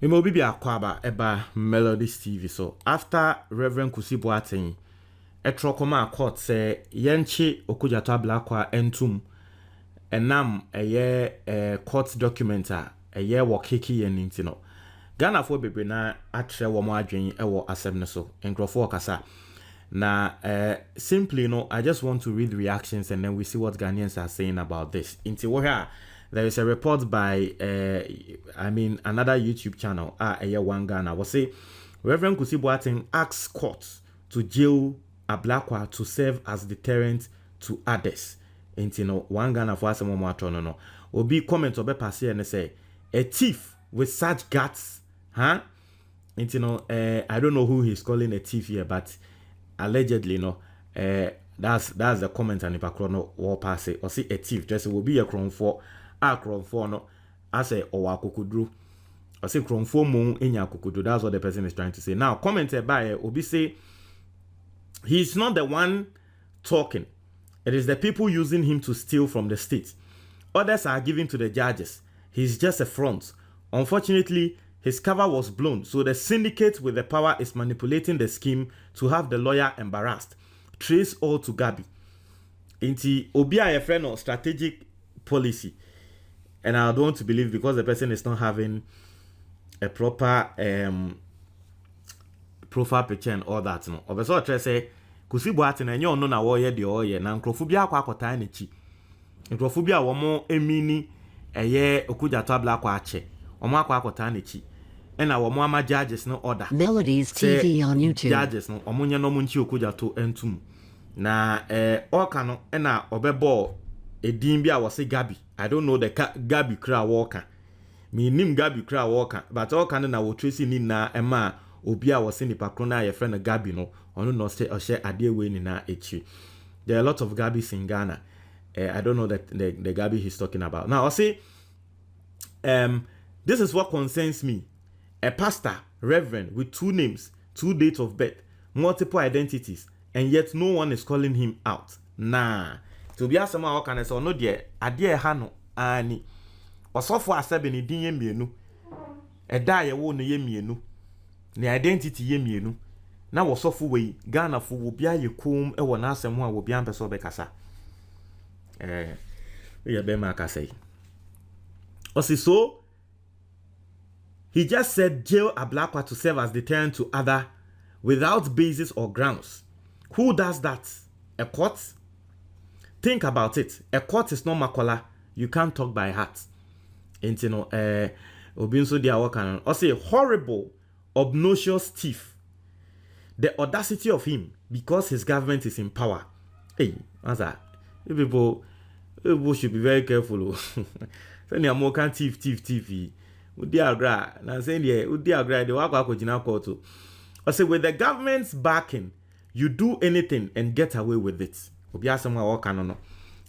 Mimo bibi akwaba eba Melodies TV. So after Reverend Kusi Boateng etrokoma court say yenchi Okudzeto ablakwa entum enam eye court documenta eye wokeki yeninti no. Ghana for bebe na atre wo mo adwen ewo asem ne so. Nkrofo kasa. Na simply I just want to read reactions and then we see what Ghanaians are saying about this. Inti wo here there is a report by another YouTube channel one Ghana was say Reverend Kusi Boateng asks courts to jail Ablakwa to serve as deterrent to others. Inti one Ghana for some more no. Obi comment obe pass and say a thief with such guts, huh? Inti I don't know who he's calling a thief here, but allegedly that's the comment and if no war pass it or see a thief just will be a crown for no I say or akukudru or say crown for moon in yakukudru. That's what the person is trying to say. Now commented by Obi say he's not the one talking, it is the people using him to steal from the state. Others are given to the judges. He's just a front. Unfortunately, his cover was blown, so the syndicate with the power is manipulating the scheme to have the lawyer embarrassed. Trace all to Gabi. Inti Obi a friend of strategic policy, and I don't want to believe because the person is not having a proper profile picture and all that. No, obviously I say Kusi Boateng and you know na wo ye de o ye na nkrofo bi akwa akota na chi. Nkrofo bi a wo mo emini eye Okudzeto ablakwa ache. Omo akwa akota na chi. And our mama judges no order. Melodies TV on YouTube. Judges no omunya no munchi Okudzeto entum. Na oka no na obebo edin bi a wose Gabi. I don't know the Gabi kra walker. Me nim Gabi kra walker, but oka no na wo tracy ni na ema obi a wose nipa kro na ye friend Gabi no. Onu no say ohye ade we ni na echi. There are a lot of Gabis in Ghana. I don't know that the Gabi he's talking about. Now I say this is what concerns me. A pastor, reverend, with 2 names, 2 dates of birth, multiple identities, and yet no one is calling him out. Nah. To be asked someone can say, no dear, adie hano, ani. Osofo asebe ni din ye mienu. Eda ye wo ne ye mienu. Ne identity ye mienu. Na osofo wei, Ghana fo wo bia ye kum e wo na asem ho a wo bia mpeso be kasa. We be ma kasa yi. Osi so he just said jail Ablakwa to serve as deterrent to other without basis or grounds. Who does that? A court? Think about it. A court is not makola. You can't talk by heart. And Obinso dia wakan. Or say horrible, obnoxious thief. The audacity of him because his government is in power. Hey, what's that? People should be very careful. Send your more thief. Udi agra na saying the udi agra the wako akojina koto. I say with the government's backing, you do anything and get away with it. Obi asema waka no.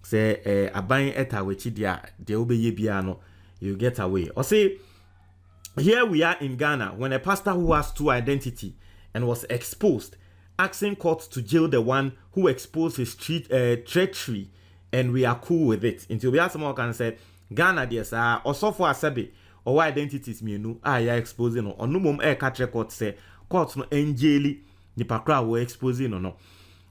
Say aban eta wechi dia de obeye bia no, you get away. I say here we are in Ghana when a pastor who has 2 identity and was exposed asking courts to jail the one who exposed his treachery, and we are cool with it. Until we ask someone can say Ghana yes also for asebe or identities mienu ya exposing no onu mom catch record say court no angeli ni pakra wo exposing no.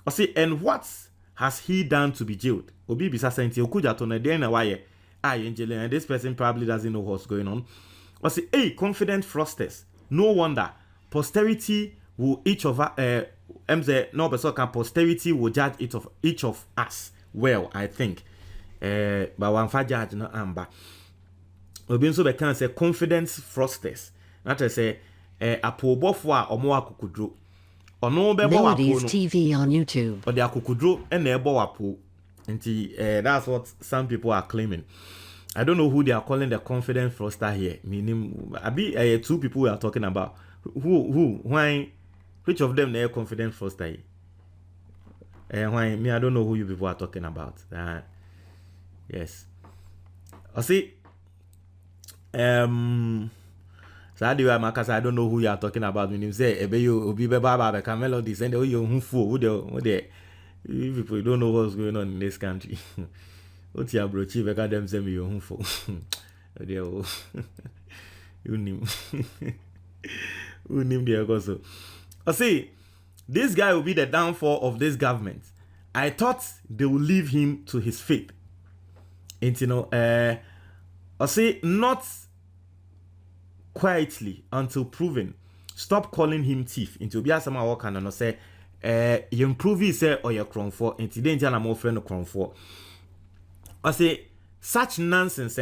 I say and what has he done to be jailed? Obi bisa senti Okudzeto na dey na why angeli, and this person probably doesn't know what's going on. I say hey, confident frosters, no wonder posterity will posterity will judge each of us well, I think. But one fa judge no amba. Obi nso be kan say confidence frosters. That is say apobofo a omo akukudro. Ono be bo wapo no. Melodies TV on YouTube. Or the akukudro and the ebo wapo. Nti that's what some people are claiming. I don't know who they are calling the confident froster here. Meaning abi 2 people we are talking about. Who why which of them they are confident froster here? Why me I don't know who you people are talking about. Yes. I see so I don't know who you are talking about when you say ebe you obi be baba be Melodies and you who fool who they people don't know what's going on in this country. What you brochi be them say me you who fool. Unim. Unim the also. I see, this guy will be the downfall of this government. I thought they will leave him to his fate. And you know, I say not quietly until proven. Stop calling him thief. Into be asama work and no say, you improve it say or you crown for. Into danger na more friend no crown for. I say such nonsense,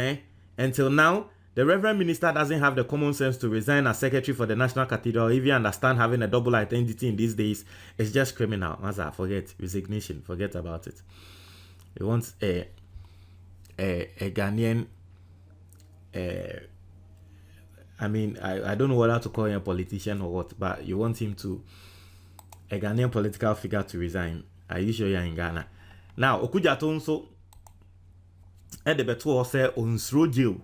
until now. The Reverend Minister doesn't have the common sense to resign as Secretary for the National Cathedral. If you understand having a double identity in these days, it's just criminal. Maza, forget resignation. Forget about it. He wants a Ghanaian. I mean, I don't know whether to call him a politician or what, but you want him to a Ghanaian political figure to resign. Are you sure you're in Ghana? Now, Okudzeto also at the beto say on jail.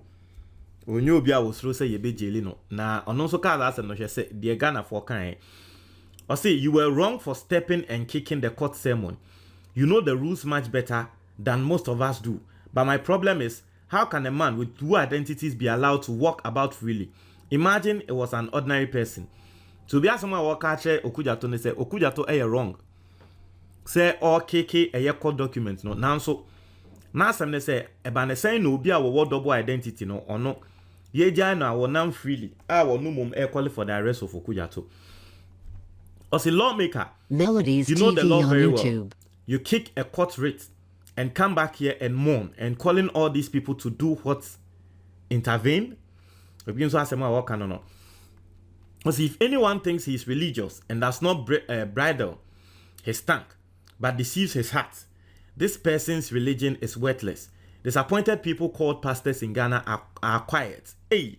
When you be a was say you be jailing no. Now, on also call us and no say the Ghana for kind. Or say you were wrong for stepping and kicking the court sermon. You know the rules much better than most of us do. But my problem is, how can a man with two identities be allowed to walk about freely? Imagine it was an ordinary person. To be someone walk out Okudzeto ne say Okudzeto wrong. Say all KK a court document no. Now so now some say ebane say no be a double identity no or no. Ye jai na wonam freely. No mum qualify for the arrest of Okudzeto. As a lawmaker, Melodies you know TV the law on very YouTube. well. You kick a court writ and come back here and mourn and calling all these people to do what? Intervene? Because if anyone thinks he is religious and does not bridle his tongue but deceives his heart, this person's religion is worthless. Disappointed people called pastors in Ghana are quiet. Hey,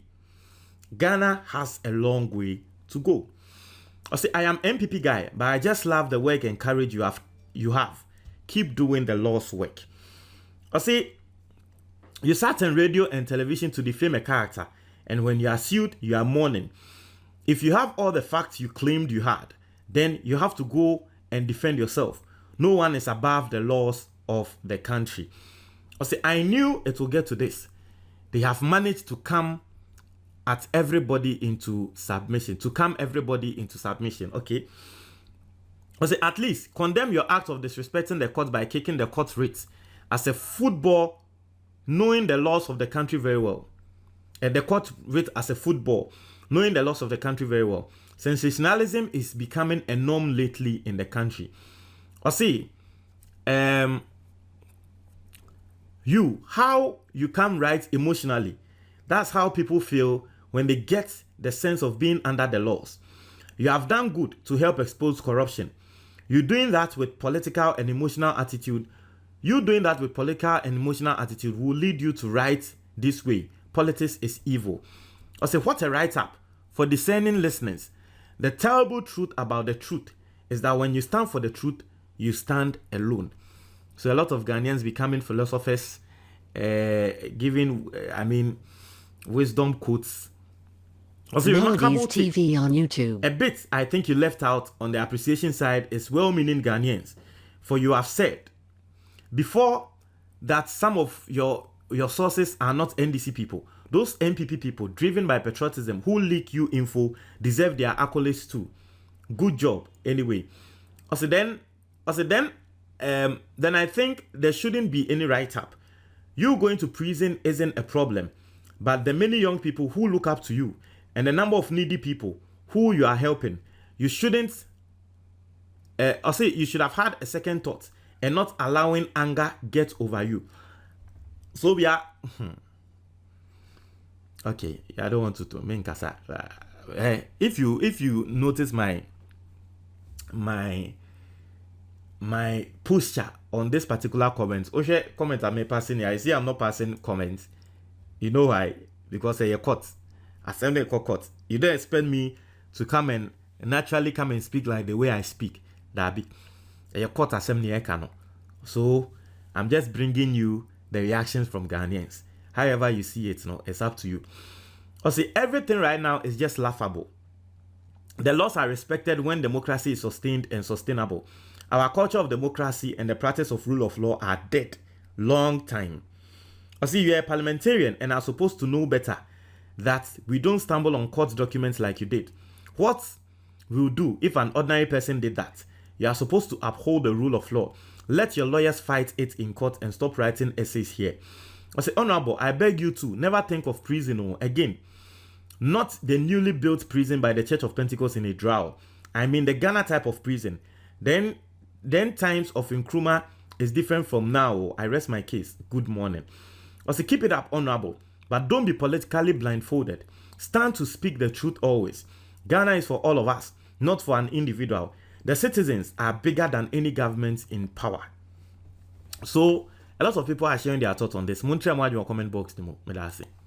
Ghana has a long way to go. I say I am MPP guy, but I just love the work and courage you have. Keep doing the Lord's work. I say you sat on radio and television to defame a character, and when you are sued, you are mourning. If you have all the facts you claimed you had, then you have to go and defend yourself. No one is above the laws of the country. I say I knew it will get to this. They have managed to come at everybody into submission. Okay. I say at least condemn your act of disrespecting the court by kicking the court writ as a football, knowing the laws of the country very well. And the court writ as a football, knowing the laws of the country very well. Sensationalism is becoming a norm lately in the country. I see, how you come right emotionally. That's how people feel when they get the sense of being under the laws. You have done good to help expose corruption. You doing that with political and emotional attitude. You doing that with political and emotional attitude will lead you to write this way. Politics is evil. I say, what a write-up for discerning listeners. The terrible truth about the truth is that when you stand for the truth, you stand alone. So a lot of Ghanaians becoming philosophers, giving, wisdom quotes. Also, Melodies TV on YouTube. A bit I think you left out on the appreciation side is well-meaning Ghanaians. For you have said before that some of your sources are not NDC people. Those MPP people driven by patriotism who leak you info deserve their accolades too. Good job anyway. Then I think there shouldn't be any write-up. You going to prison isn't a problem, but the many young people who look up to you and the number of needy people who you are helping, you shouldn't. You should have had a second thought and not allowing anger get over you. So we are. Okay, I don't want to make kasa. If you notice my posture on this particular comment, comment I may passing here. I see I'm not passing comments. You know why? Because you're caught. Assembly court. You don't expect me to come and naturally come and speak like the way I speak. That be you're caught assembly cano. So I'm just bringing you the reactions from Ghanaians. However you see it, it's up to you. See, everything right now is just laughable. The laws are respected when democracy is sustained and sustainable. Our culture of democracy and the practice of rule of law are dead. Long time. You're a parliamentarian and are supposed to know better that we don't stumble on court documents like you did. What we'll do if an ordinary person did that, you are supposed to uphold the rule of law. Let your lawyers fight it in court and stop writing essays here. I say, Honorable, I beg you to never think of prison again. Not the newly built prison by the Church of Pentecost in Idrao. I mean the Ghana type of prison. Then times of Nkrumah is different from now. I rest my case. Good morning. I say, keep it up, Honorable, but don't be politically blindfolded. Stand to speak the truth always. Ghana is for all of us, not for an individual. The citizens are bigger than any government in power. So, a lot of people are sharing their thoughts on this. Montreal, comment box.